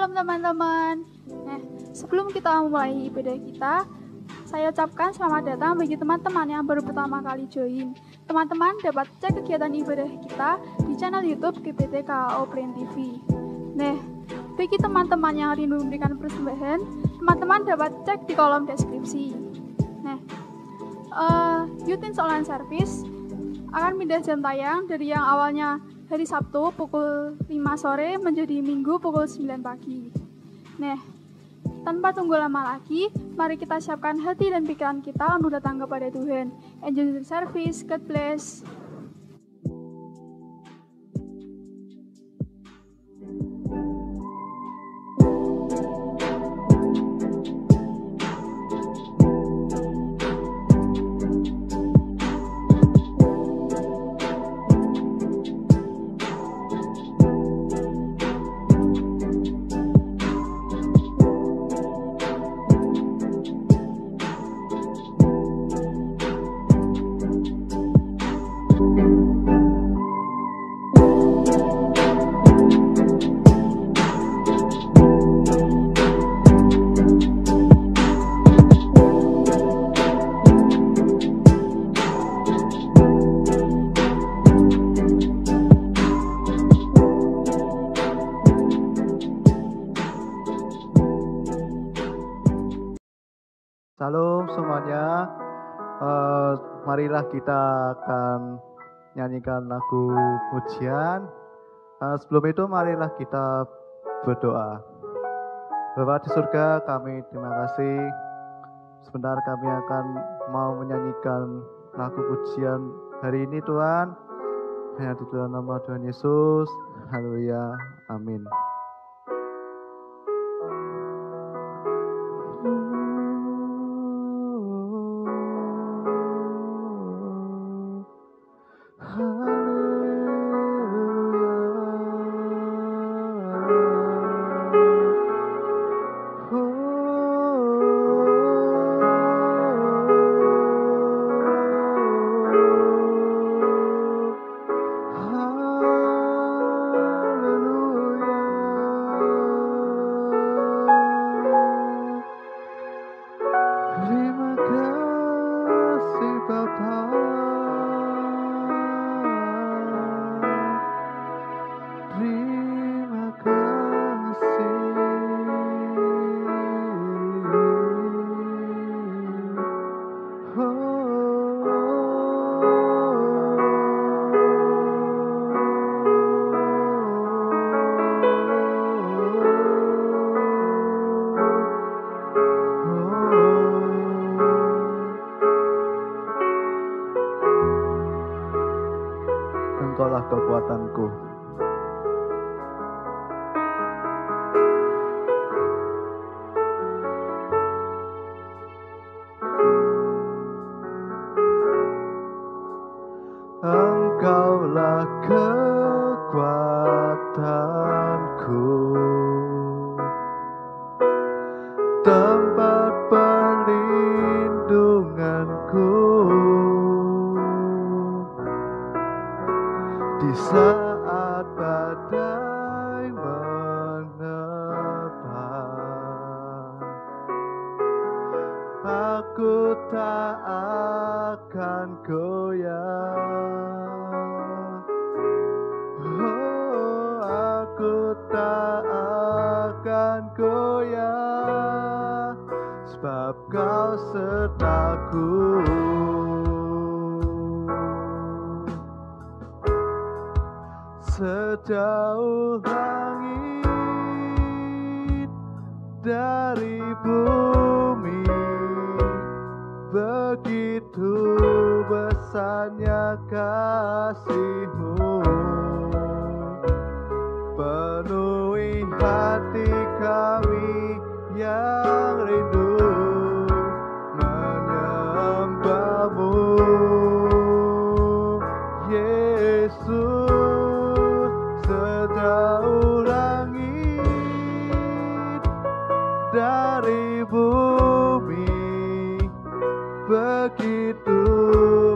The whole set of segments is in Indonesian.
Shalom teman-teman. Sebelum kita memulai ibadah kita, saya ucapkan selamat datang bagi teman-teman yang baru pertama kali join. Teman-teman dapat cek kegiatan ibadah kita di channel YouTube GBT KAO Brain TV. Bagi teman-teman yang rindu memberikan persembahan, teman-teman dapat cek di kolom deskripsi. Youth Online Service akan pindah jam tayang dari yang awalnya hari Sabtu pukul 5 sore menjadi Minggu pukul 9 pagi. Tanpa tunggu lama lagi, mari kita siapkan hati dan pikiran kita untuk datang kepada Tuhan. Enjoy the service, God bless. Shalom semuanya, marilah kita akan nyanyikan lagu pujian. Sebelum itu marilah kita berdoa. Bapa di surga, kami terima kasih. Sebentar kami akan mau menyanyikan lagu pujian hari ini Tuhan. Hanya di dalam nama Tuhan Yesus, haleluya, amin. Engkaulah kekuatanku. Engkaulah kekuatanku, tempat perlindunganku. Di saat badai menerpa, aku tak akan goyah. Oh, aku tak akan goyah, sebab Kau sertaku. Sejauh langit dari bumi, begitu besarnya kasih-Mu. Penuhi hati kami yang rindu menyembah-Mu, Yesus. Sejauh langit dari bumi, begitu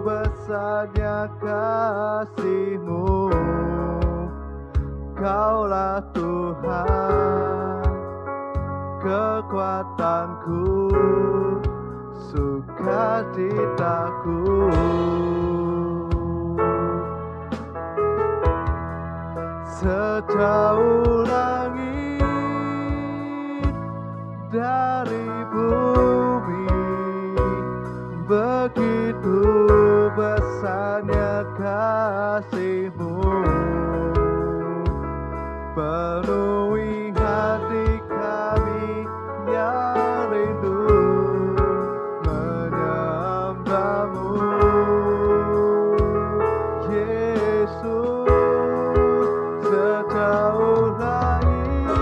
besarnya kasih-Mu. Kaulah Tuhan, kekuatanku, sukacitaku. Sejauh langit dari bumi, begitu besarnya kasih-Mu, penuhi hati kami yang rindu menyembah-Mu. Yesus, sejauh langit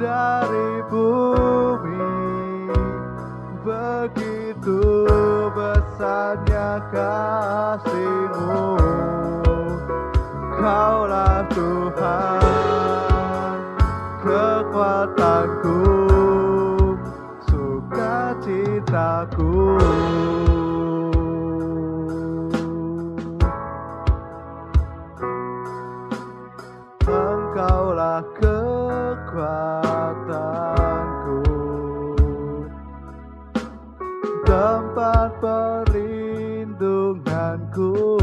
dari bumi, begitu besarnya kasih-Mu. Kaulah Tuhan, kekuatanku, sukacitaku. Engkaulah kekuatanku, tempat perlindunganku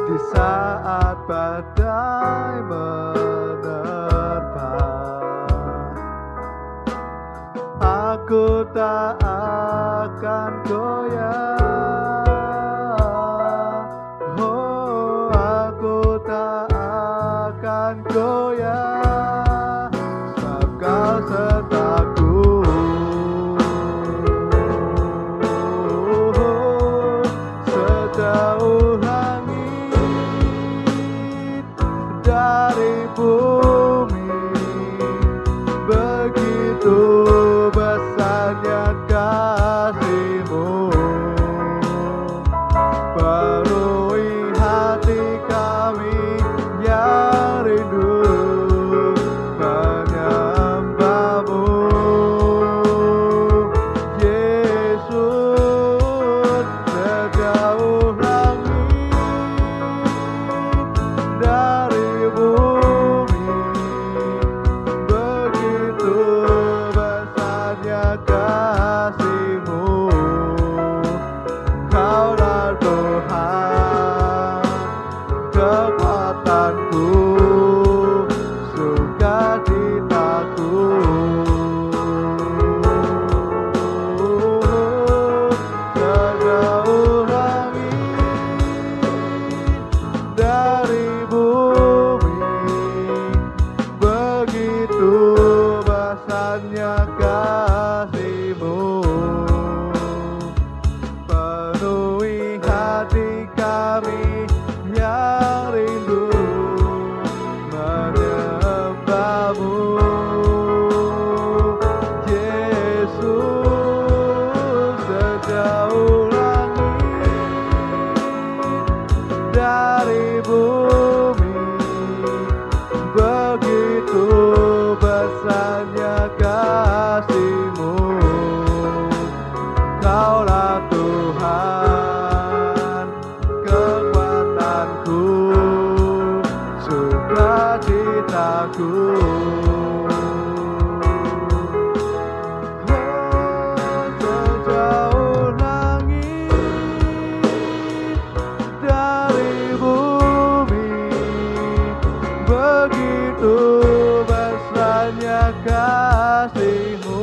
di saat badai menerpa. Aku tak akan goyah, oh aku tak akan goyah, sebab Kau sertaku. Sejauh dari bumi, begitu besarnya kasih-Mu, penuhi hati kami yang rindu menyembah-Mu. Yesus, sejauh langit dari bumi, begitu besarnya kasih-Mu. Kaulah Tuhan, kekuatanku, sukacitaku. Sejauh langit dari bumi, begitu besarnya kasih-Mu, penuhi hati kami yang rindu menyembah-Mu. Yesus, sejauh langit dari bumi, begitu besarnya kasih-Mu. Kaulah Tuhan, kekuatanku, sukacitaku. Sejauh langit dari bumi, begitu besarnya kasih-Mu,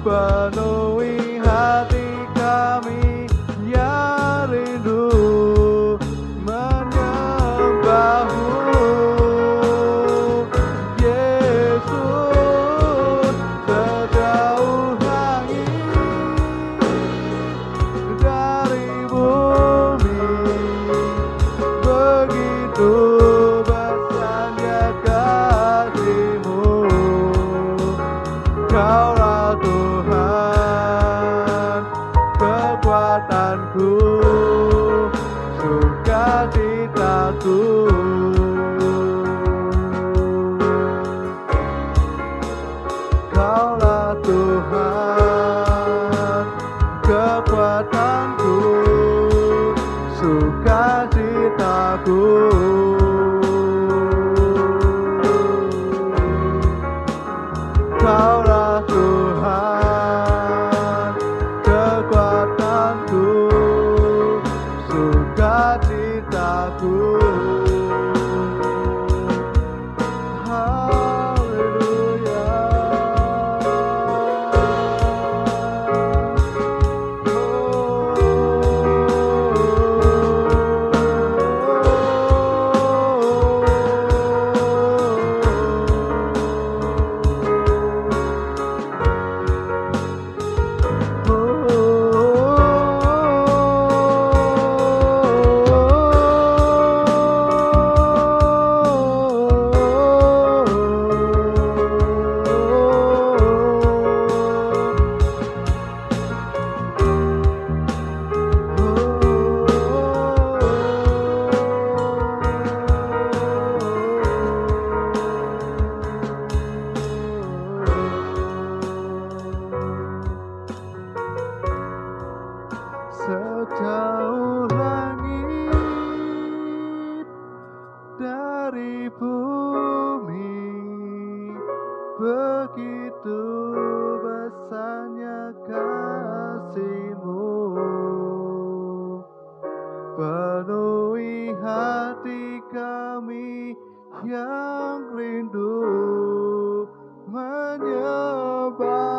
penuhi hati kami yang rindu menyembah-Mu. Yesus, sejauh langit dari bumi, begitu besarnya kasih-Mu. Kaulah Tuhan, kekuatanku, sukacitaku. Kaulah Tuhan, kekuatanku, sukacitaku.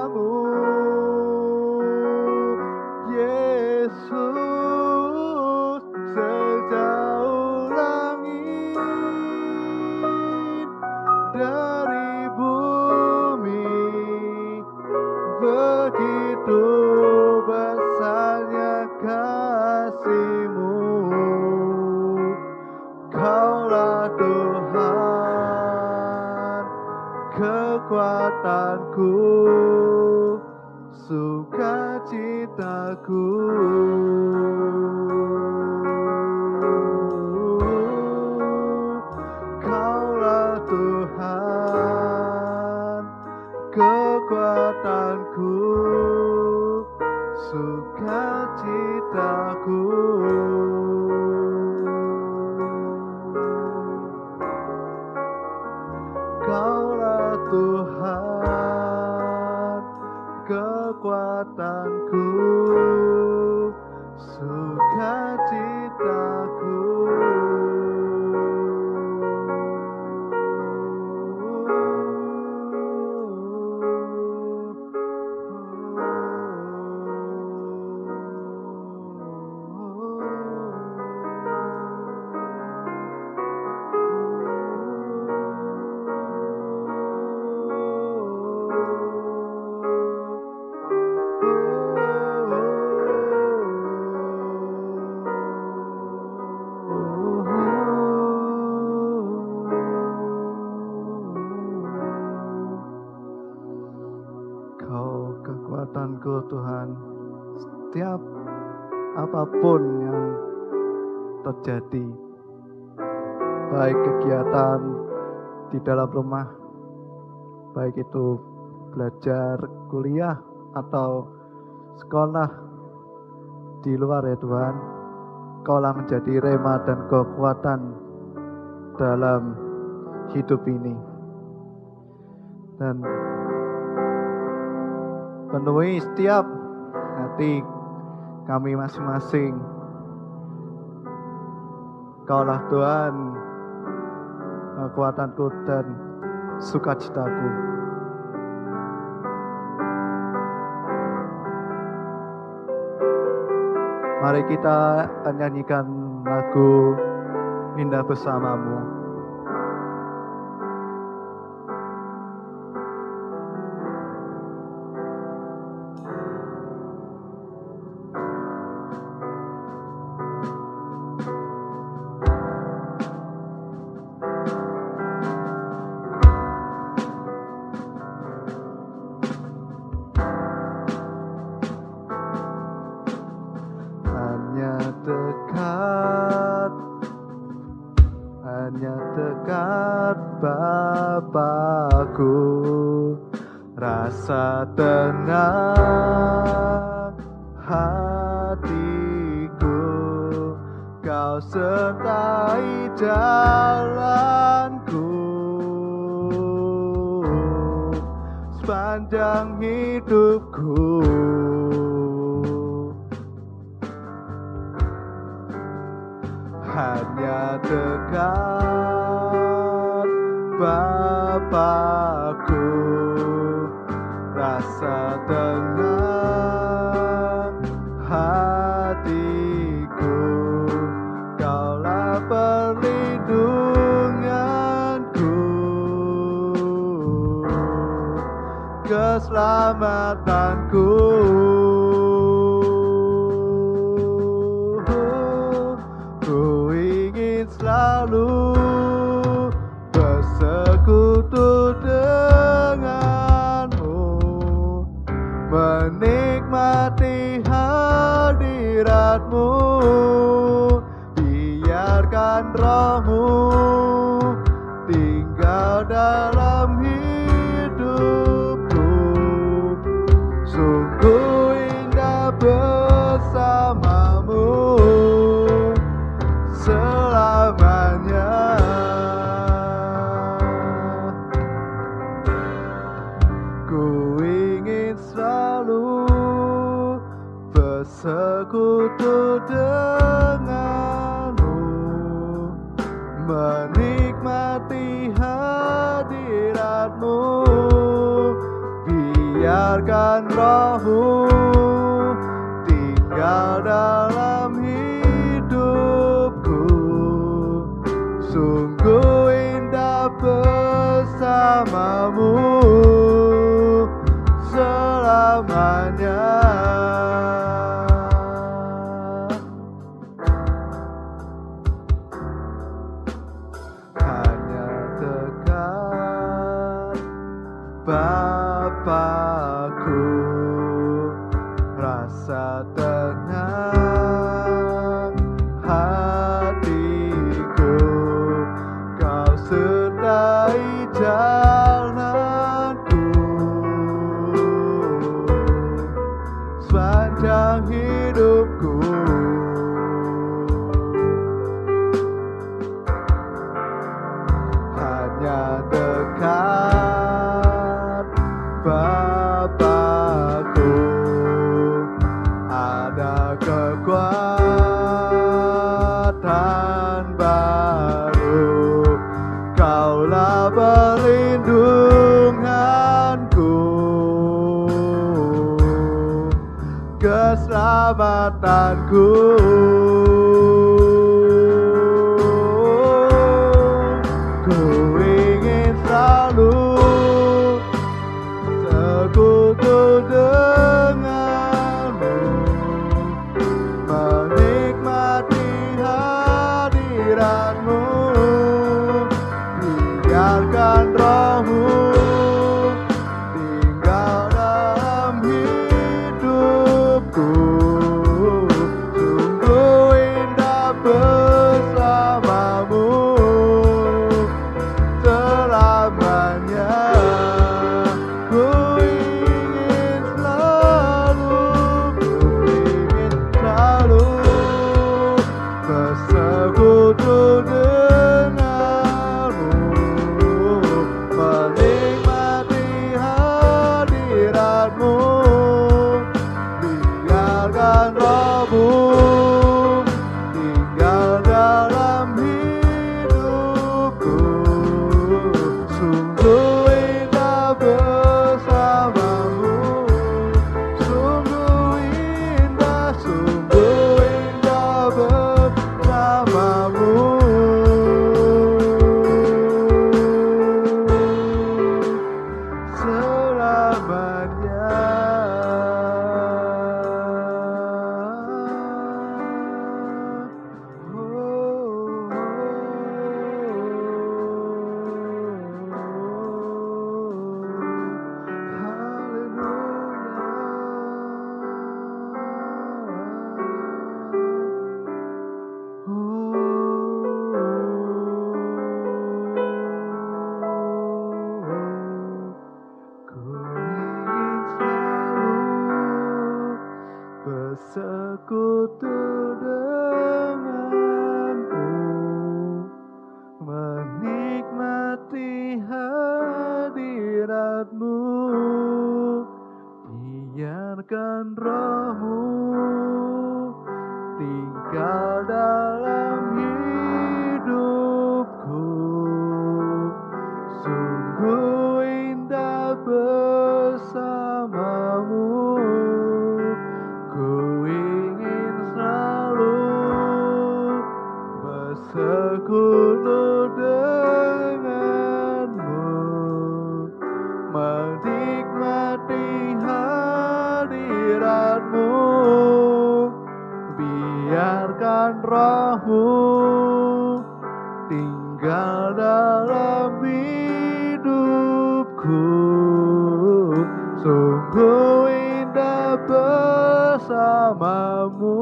bersamamu, Yesus, sejauh langit dari bumi, begitu besarnya kasih-Mu. Kaulah Tuhan, kekuatanku, sukacitaku. Kaulah Tuhan, kekuatanku, sukacitaku. Kaulah Tuhan, kekuatanku, sukacitaku. Kau kekuatanku Tuhan, setiap apapun yang terjadi, baik kegiatan di dalam rumah, baik itu belajar, kuliah, atau sekolah di luar ya Tuhan, Kaulah menjadi rema dan kekuatan dalam hidup ini. Dan penuhi setiap hati kami masing-masing. Kaulah Tuhan, kekuatanku dan sukacitaku. Mari kita nyanyikan lagu Indah Bersamamu. Hanya dekat Bapakku, rasa tenang hatiku, Kau sertai jalanku sepanjang hidupku. Hanya dekat Bapakku, rasa tenang hatiku, Kaulah perlindunganku, keselamatanku. Selalu bersekutu denganmu, menikmati hadiratmu, biarkan rohmu tinggal dalam hidupku. Sungguh indah bersamamu selamanya. Ku ingin selalu bersekutu denganmu, menikmati hadiratmu, biar biarkan Roh-Mu tinggal dalam hidupku. Sungguh indah bersamamu selamanya. Hanya dekat Bapakku, rasa tenang hatiku. Kau sertai jalanku sepanjang hidupku. Hanya dekat Bapakku ada kekuatan baru. Kaulah perlindunganku, keselamatanku. Ku ingin selalu sekutu denganmu, menikmati hadiratmu. Biarkan Roh-Mu tinggal dalam hidupku. Sungguh indah bersamamu selamanya. Ku ingin selalu bersekutu denganmu, menikmati hadiratmu. Biarkan Roh-Mu tinggal dalam hidupku. Sungguh indah bersamamu, sungguh indah bersamamu selamanya. Bersekutu denganmu, menikmati hadiratmu. Biarkan Roh-Mu tinggal dalam hidupku. Sungguh indah bersamamu. Ku ingin selalu bersekutu denganmu, menikmati hadiratmu. Biarkan Roh-Mu tinggal dalam hidupku. Sungguh indah bersamamu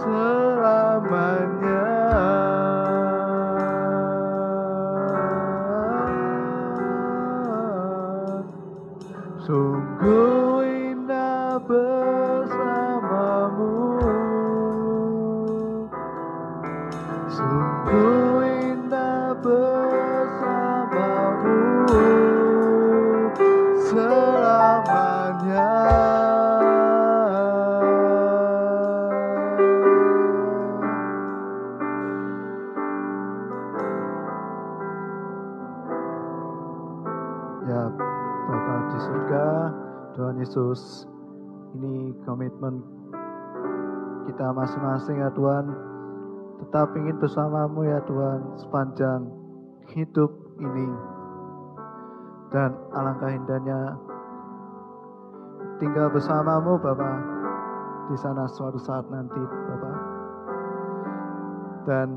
selamanya. Sungguh indah bersamamu, sungguh indah bersamamu selamanya. Ya, Bapak di surga. Tuhan Yesus, ini komitmen kita masing-masing ya Tuhan, tetap ingin bersamamu ya Tuhan sepanjang hidup ini. Dan alangkah indahnya tinggal bersamamu Bapa di sana suatu saat nanti Bapa. Dan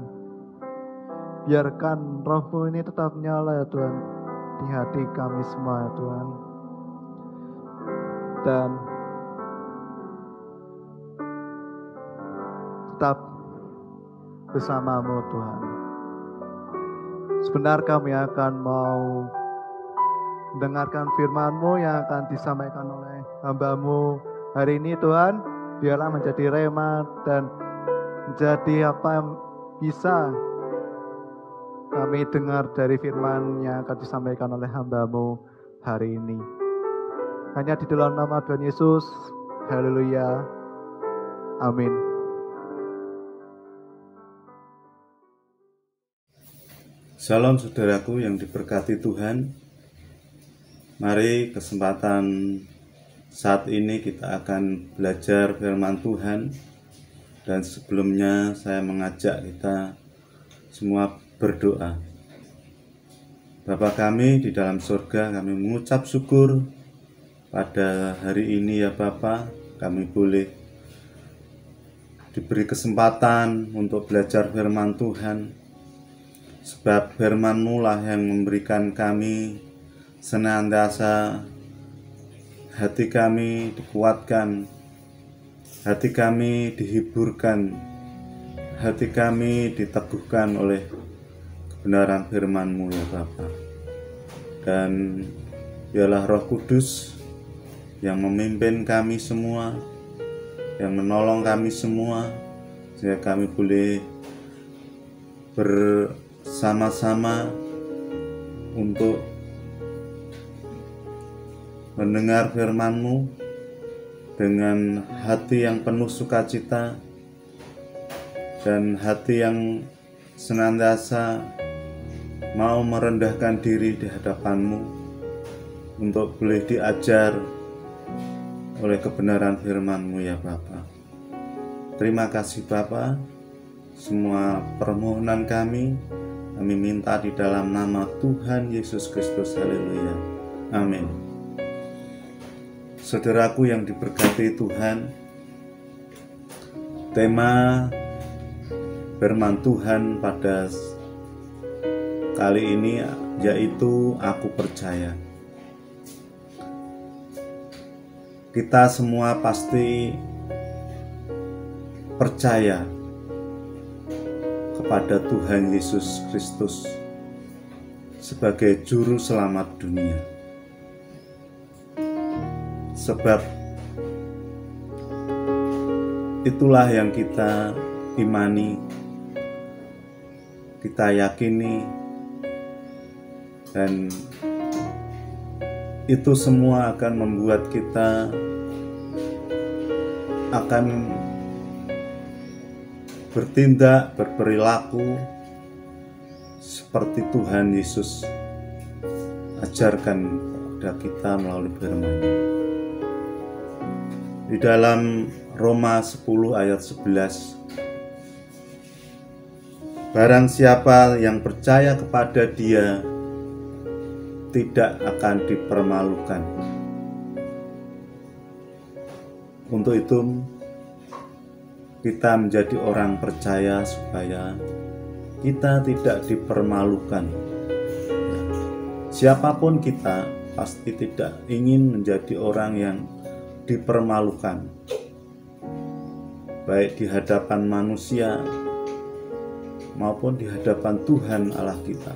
biarkan rohmu ini tetap nyala ya Tuhan di hati kami semua ya Tuhan. Dan tetap bersamamu Tuhan. Sebentar kami akan mau mendengarkan firman-Mu yang akan disampaikan oleh hamba-Mu hari ini Tuhan. Biarlah menjadi rema dan menjadi apa yang bisa kami dengar dari firman yang akan disampaikan oleh hamba-Mu hari ini. Hanya di dalam nama Tuhan Yesus. Haleluya. Amin. Shalom saudaraku yang diberkati Tuhan. Mari kesempatan saat ini kita akan belajar firman Tuhan. Dan sebelumnya saya mengajak kita semua berdoa. Bapa kami di dalam surga, kami mengucap syukur pada hari ini ya Bapa, kami boleh diberi kesempatan untuk belajar firman Tuhan. Sebab firman-Mu lah yang memberikan kami senantiasa hati kami dikuatkan, hati kami dihiburkan, hati kami diteguhkan oleh kebenaran firman-Mu ya Bapa. Dan biarlah Roh Kudus yang memimpin kami semua, yang menolong kami semua, sehingga kami boleh bersama-sama untuk mendengar firman-Mu dengan hati yang penuh sukacita dan hati yang senantiasa mau merendahkan diri di hadapan-Mu untuk boleh diajar oleh kebenaran firman-Mu ya Bapa. Terima kasih Bapa. Semua permohonan kami minta di dalam nama Tuhan Yesus Kristus. Haleluya. Amin. Saudaraku yang diberkati Tuhan, tema firman Tuhan pada kali ini yaitu Aku Percaya. Kita semua pasti percaya kepada Tuhan Yesus Kristus sebagai juru selamat dunia. Sebab itulah yang kita imani, kita yakini, dan itu semua akan membuat kita akan bertindak, berperilaku seperti Tuhan Yesus ajarkan kepada kita melalui firman-Nya. Di dalam Roma 10 ayat 11, barang siapa yang percaya kepada Dia tidak akan dipermalukan. Untuk itu kita menjadi orang percaya supaya kita tidak dipermalukan. Siapapun kita pasti tidak ingin menjadi orang yang dipermalukan, baik di hadapan manusia maupun di hadapan Tuhan Allah kita.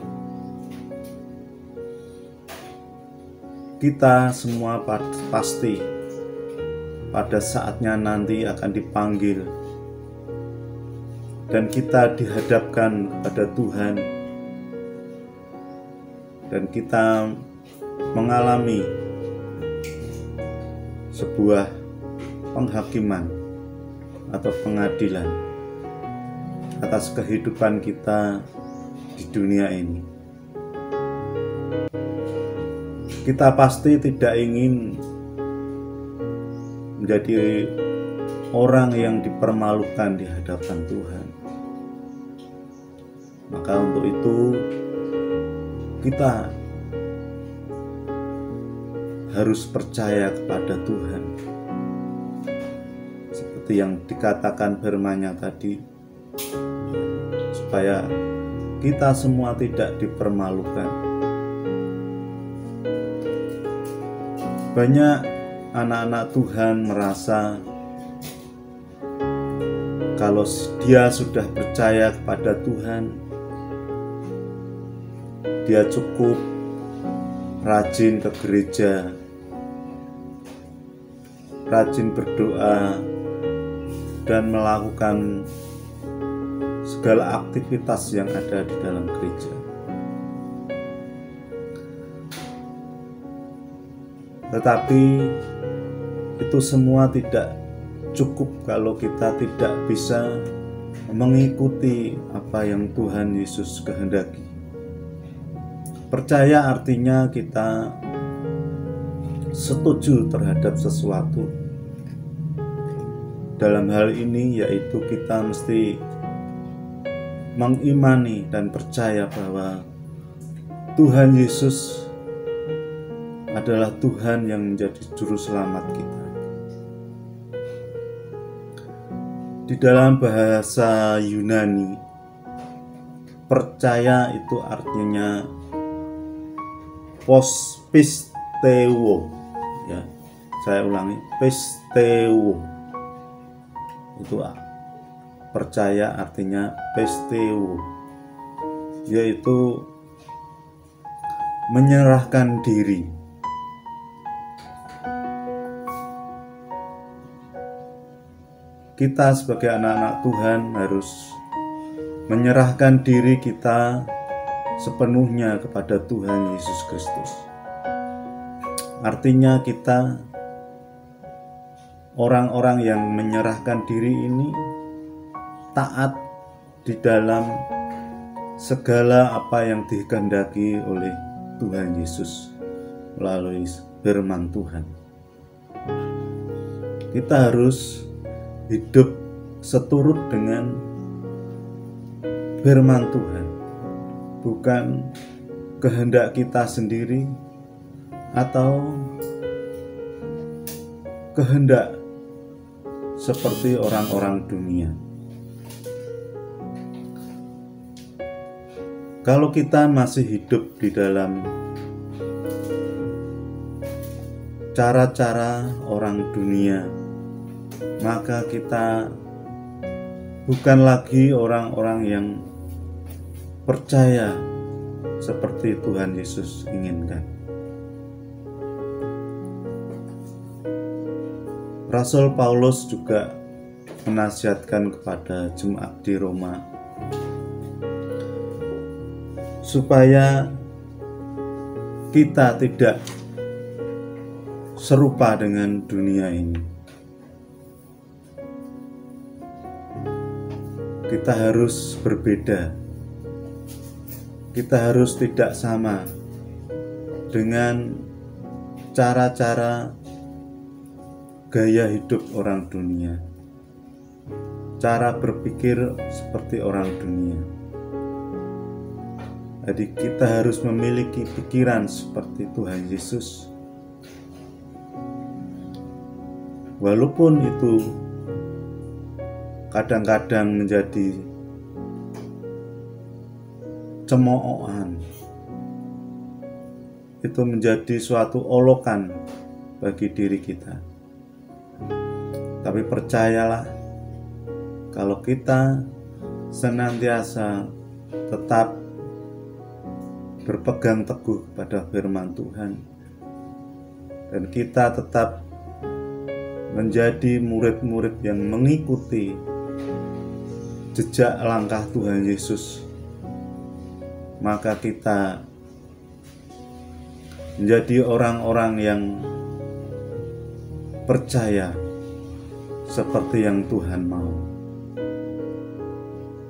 Kita semua pasti pada saatnya nanti akan dipanggil dan kita dihadapkan kepada Tuhan, dan kita mengalami sebuah penghakiman atau pengadilan atas kehidupan kita di dunia ini. kita pasti tidak ingin menjadi orang yang dipermalukan di hadapan Tuhan. Maka untuk itu kita harus percaya kepada Tuhan. Seperti yang dikatakan firman-Nya tadi, supaya kita semua tidak dipermalukan. Banyak anak-anak Tuhan merasa kalau dia sudah percaya kepada Tuhan, dia cukup rajin ke gereja, rajin berdoa, dan melakukan segala aktivitas yang ada di dalam gereja. Tetapi itu semua tidak cukup kalau kita tidak bisa mengikuti apa yang Tuhan Yesus kehendaki. Percaya artinya kita setuju terhadap sesuatu. Dalam hal ini yaitu kita mesti mengimani dan percaya bahwa Tuhan Yesus adalah Tuhan yang menjadi juru selamat kita. Di dalam bahasa Yunani, percaya itu artinya pisteuo, ya. Saya ulangi, pisteuo. Itu percaya artinya pisteuo, yaitu menyerahkan diri. Kita sebagai anak-anak Tuhan harus menyerahkan diri kita sepenuhnya kepada Tuhan Yesus Kristus. Artinya kita orang-orang yang menyerahkan diri ini taat di dalam segala apa yang dikehendaki oleh Tuhan Yesus melalui firman Tuhan. Kita harus hidup seturut dengan firman Tuhan, bukan kehendak kita sendiri atau kehendak seperti orang-orang dunia. Kalau kita masih hidup di dalam cara-cara orang dunia, maka kita bukan lagi orang-orang yang percaya seperti Tuhan Yesus inginkan. Rasul Paulus juga menasihatkan kepada jemaat di Roma supaya kita tidak serupa dengan dunia ini. Kita harus berbeda. Kita harus tidak sama dengan cara-cara gaya hidup orang dunia, cara berpikir seperti orang dunia. Jadi kita harus memiliki pikiran seperti Tuhan Yesus. Walaupun itu kadang-kadang menjadi cemoohan, itu menjadi suatu olokan bagi diri kita. Tapi percayalah, kalau kita senantiasa tetap berpegang teguh pada firman Tuhan, dan kita tetap menjadi murid-murid yang mengikuti jejak langkah Tuhan Yesus, maka kita menjadi orang-orang yang percaya seperti yang Tuhan mau.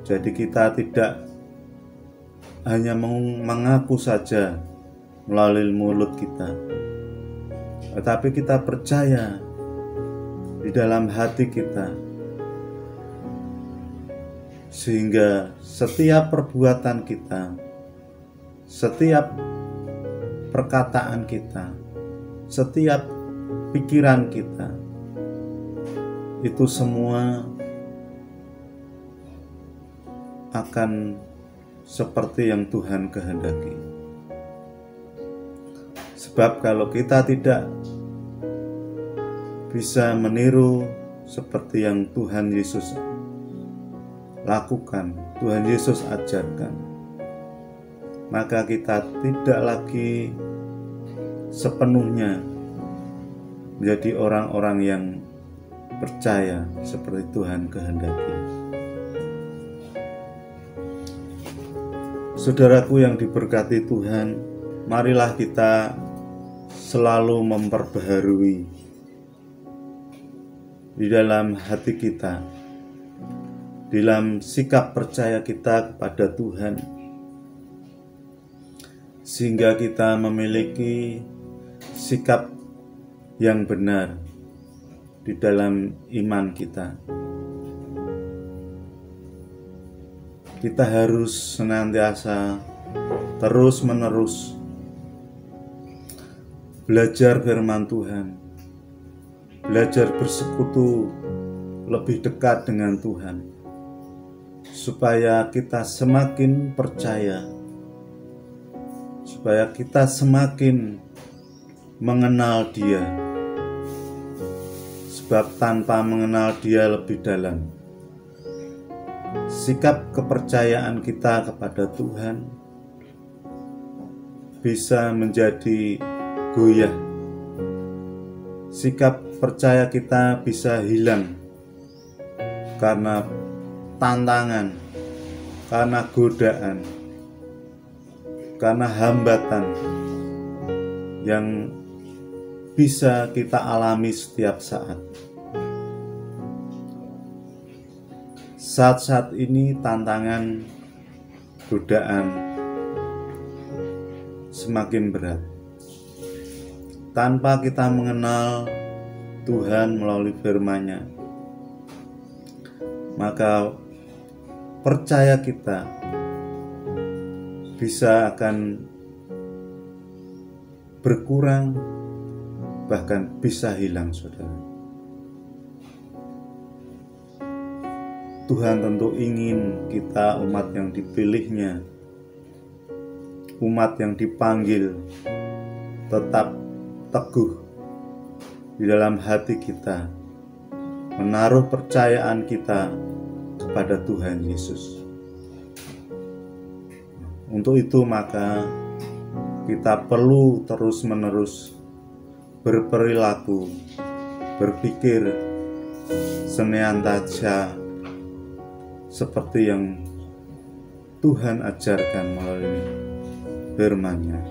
Jadi kita tidak hanya mengaku saja melalui mulut kita, tetapi kita percaya di dalam hati kita, sehingga setiap perbuatan kita, setiap perkataan kita, setiap pikiran kita, itu semua akan seperti yang Tuhan kehendaki. Sebab kalau kita tidak bisa meniru seperti yang Tuhan Yesus lakukan, Tuhan Yesus ajarkan, maka kita tidak lagi sepenuhnya menjadi orang-orang yang percaya seperti Tuhan kehendaki. Saudaraku yang diberkati Tuhan, marilah kita selalu memperbaharui di dalam hati kita, dalam sikap percaya kita kepada Tuhan, sehingga kita memiliki sikap yang benar di dalam iman kita. Kita harus senantiasa terus-menerus belajar firman Tuhan, belajar bersekutu lebih dekat dengan Tuhan, supaya kita semakin percaya, supaya kita semakin mengenal Dia. Sebab tanpa mengenal Dia lebih dalam, sikap kepercayaan kita kepada Tuhan bisa menjadi goyah. Sikap percaya kita bisa hilang karena tantangan, karena godaan, karena hambatan yang bisa kita alami setiap saat. Saat-saat ini tantangan, godaan semakin berat. Tanpa kita mengenal Tuhan melalui firman-Nya, maka percaya kita bisa akan berkurang, bahkan bisa hilang, saudara. Tuhan tentu ingin kita, umat yang dipilih-Nya, umat yang dipanggil, tetap teguh di dalam hati kita, menaruh percayaan kita kepada Tuhan Yesus. Untuk itu maka kita perlu terus-menerus berperilaku, berpikir senantiasa seperti yang Tuhan ajarkan melalui firman-Nya.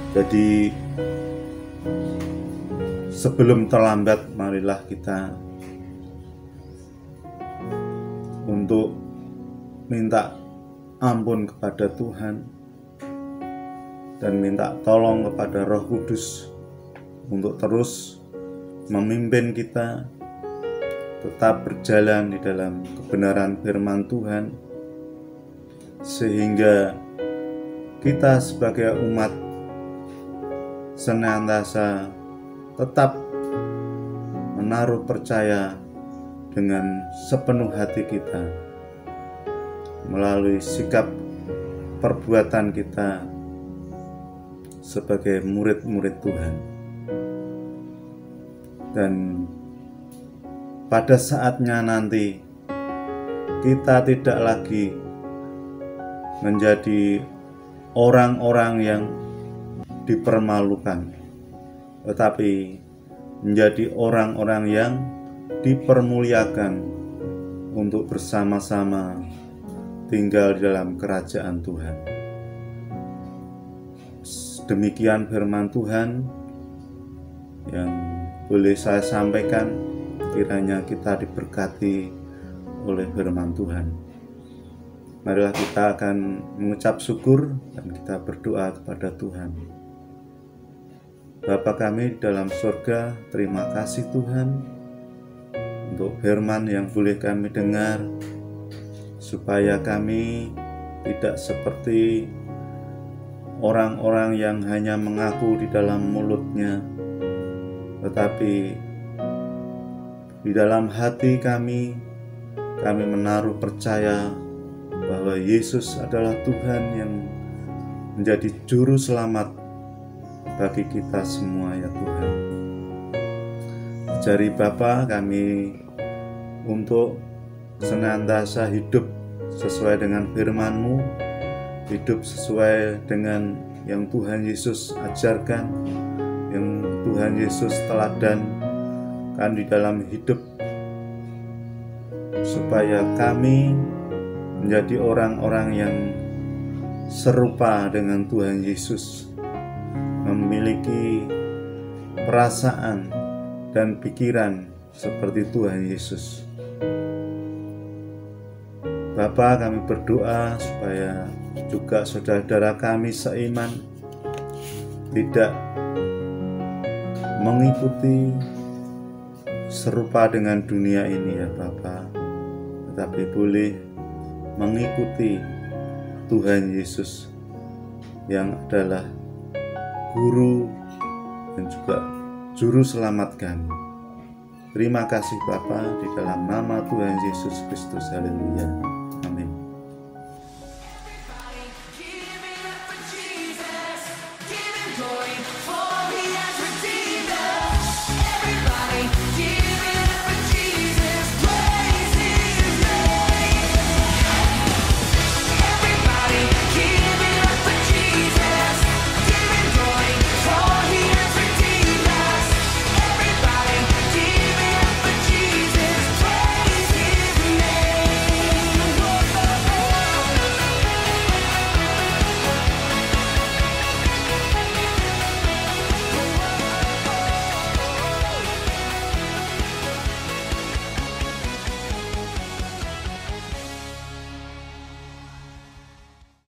Jadi sebelum terlambat, marilah kita untuk minta ampun kepada Tuhan dan minta tolong kepada Roh Kudus untuk terus memimpin kita tetap berjalan di dalam kebenaran firman Tuhan, sehingga kita sebagai umat senantiasa tetap menaruh percaya dengan sepenuh hati kita melalui sikap perbuatan kita sebagai murid-murid Tuhan. Dan pada saatnya nanti kita tidak lagi menjadi orang-orang yang dipermalukan, tetapi menjadi orang-orang yang dipermuliakan untuk bersama-sama tinggal di dalam kerajaan Tuhan. Demikian firman Tuhan yang boleh saya sampaikan. Kiranya kita diberkati oleh firman Tuhan. marilah kita akan mengucap syukur dan kita berdoa kepada Tuhan. Bapa kami di dalam surga, terima kasih Tuhan untuk firman yang boleh kami dengar, supaya kami tidak seperti orang-orang yang hanya mengaku di dalam mulutnya, tetapi di dalam hati kami menaruh percaya bahwa Yesus adalah Tuhan yang menjadi juru selamat bagi kita semua, ya Tuhan. Ajari Bapa kami untuk senantiasa hidup sesuai dengan firman-Mu, hidup sesuai dengan yang Tuhan Yesus ajarkan, yang Tuhan Yesus teladankan di dalam hidup, supaya kami menjadi orang-orang yang serupa dengan Tuhan Yesus, memiliki perasaan dan pikiran seperti Tuhan Yesus. Bapa, kami berdoa supaya juga saudara-saudara kami seiman tidak mengikuti serupa dengan dunia ini, ya Bapa, tetapi boleh mengikuti Tuhan Yesus yang adalah Guru dan juga Juru Selamat kami. Terima kasih Bapa, di dalam nama Tuhan Yesus Kristus. Haleluya. Amin. Give it up for Jesus, give him glory for